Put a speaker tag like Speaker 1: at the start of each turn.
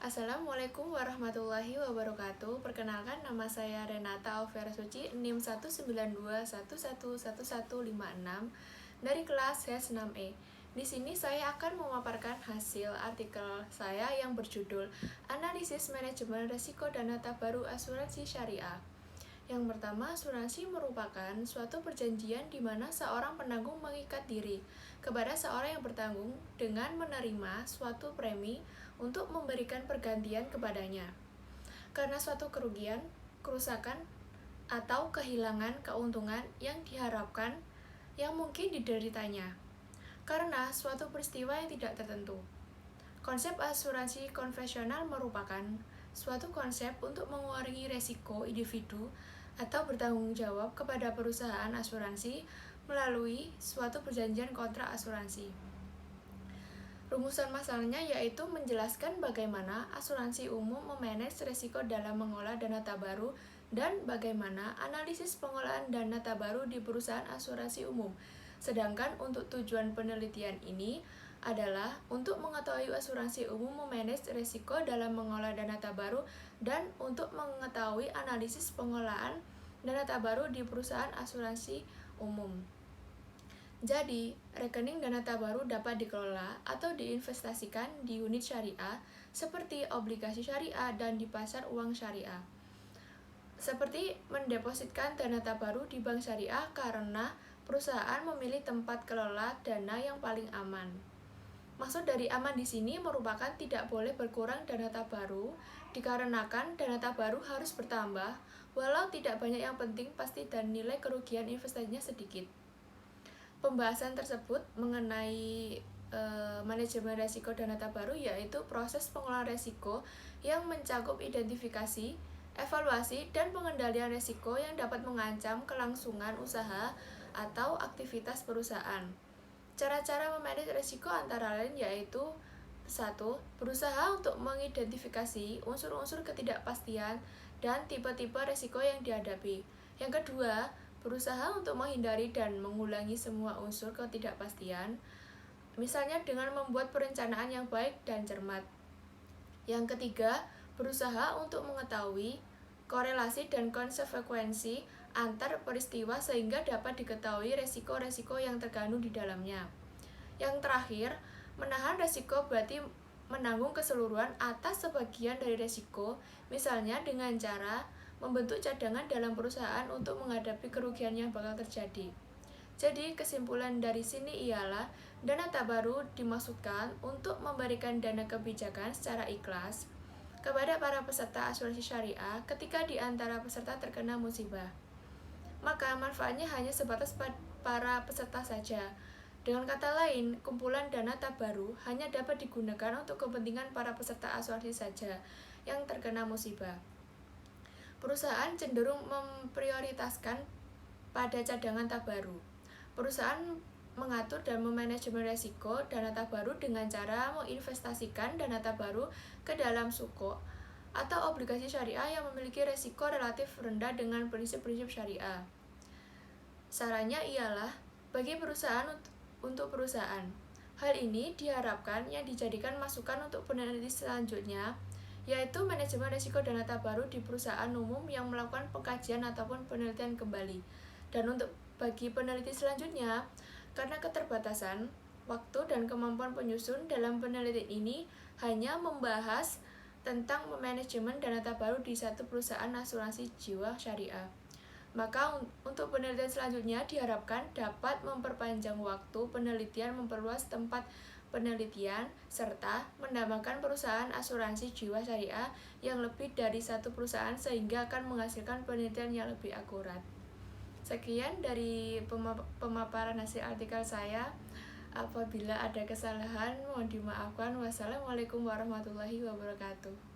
Speaker 1: Assalamualaikum warahmatullahi wabarakatuh. Perkenalkan, nama saya Renata Alvera Suci, NIM 192111156 dari kelas HES6E. Di sini saya akan memaparkan hasil artikel saya yang berjudul Analisis Manajemen Risiko dan Data Baru Asuransi Syariah. Yang pertama, asuransi merupakan suatu perjanjian di mana seorang penanggung mengikat diri kepada seorang yang bertanggung dengan menerima suatu premi untuk memberikan pergantian kepadanya karena suatu kerugian, kerusakan, atau kehilangan keuntungan yang diharapkan yang mungkin dideritanya karena suatu peristiwa yang tidak tertentu. Konsep asuransi konvensional merupakan suatu konsep untuk mengurangi resiko individu atau bertanggung jawab kepada perusahaan asuransi melalui suatu perjanjian kontrak asuransi. Rumusan masalahnya yaitu menjelaskan bagaimana asuransi umum memanage resiko dalam mengolah dana baru dan bagaimana analisis pengolahan dana baru di perusahaan asuransi umum. Sedangkan untuk tujuan penelitian ini adalah untuk mengetahui asuransi umum memanage risiko dalam mengolah dana baru dan untuk mengetahui analisis pengolahan dana baru di perusahaan asuransi umum. Jadi, rekening dana baru dapat dikelola atau diinvestasikan di unit syariah seperti obligasi syariah dan di pasar uang syariah. Seperti mendepositkan dana baru di bank syariah karena perusahaan memilih tempat kelola dana yang paling aman. Maksud dari aman di sini merupakan tidak boleh berkurang dana baru dikarenakan dana baru harus bertambah walau tidak banyak yang penting pasti dan nilai kerugian investasinya sedikit. Pembahasan tersebut mengenai manajemen risiko dana baru yaitu proses pengolahan risiko yang mencakup identifikasi, evaluasi, dan pengendalian risiko yang dapat mengancam kelangsungan usaha atau aktivitas perusahaan. Cara-cara memanage risiko antara lain yaitu 1. Berusaha untuk mengidentifikasi unsur-unsur ketidakpastian dan tipe-tipe risiko yang dihadapi. Yang kedua, berusaha untuk menghindari dan mengulangi semua unsur ketidakpastian, misalnya dengan membuat perencanaan yang baik dan cermat. Yang ketiga, berusaha untuk mengetahui korelasi dan konsekuensi antar peristiwa sehingga dapat diketahui resiko-resiko yang terkandung di dalamnya. Yang terakhir, menahan resiko berarti menanggung keseluruhan atas sebagian dari resiko, misalnya dengan cara membentuk cadangan dalam perusahaan untuk menghadapi kerugian yang bakal terjadi. Jadi, kesimpulan dari sini ialah dana baru dimaksudkan untuk memberikan dana kebijakan secara ikhlas kepada para peserta asuransi syariah ketika di antara peserta terkena musibah. Maka manfaatnya hanya sebatas para peserta saja. Dengan kata lain, kumpulan dana baru hanya dapat digunakan untuk kepentingan para peserta asuransi saja yang terkena musibah. Perusahaan cenderung memprioritaskan pada cadangan baru. Perusahaan mengatur dan memanajemen risiko dana baru dengan cara menginvestasikan dana baru ke dalam suko atau obligasi syariah yang memiliki risiko relatif rendah dengan prinsip-prinsip syariah. Sarannya ialah bagi perusahaan untuk perusahaan. Hal ini diharapkan yang dijadikan masukan untuk peneliti selanjutnya, yaitu manajemen risiko dana baru di perusahaan umum yang melakukan pengkajian ataupun penelitian kembali. Dan untuk bagi peneliti selanjutnya, karena keterbatasan waktu dan kemampuan penyusun dalam penelitian ini hanya membahas tentang manajemen dana baru di satu perusahaan asuransi jiwa syariah. Maka untuk penelitian selanjutnya diharapkan dapat memperpanjang waktu penelitian, memperluas tempat penelitian, serta menambahkan perusahaan asuransi jiwa syariah yang lebih dari satu perusahaan sehingga akan menghasilkan penelitian yang lebih akurat. Sekian dari pemaparan hasil artikel saya. Apabila ada kesalahan, mohon dimaafkan. Wassalamualaikum warahmatullahi wabarakatuh.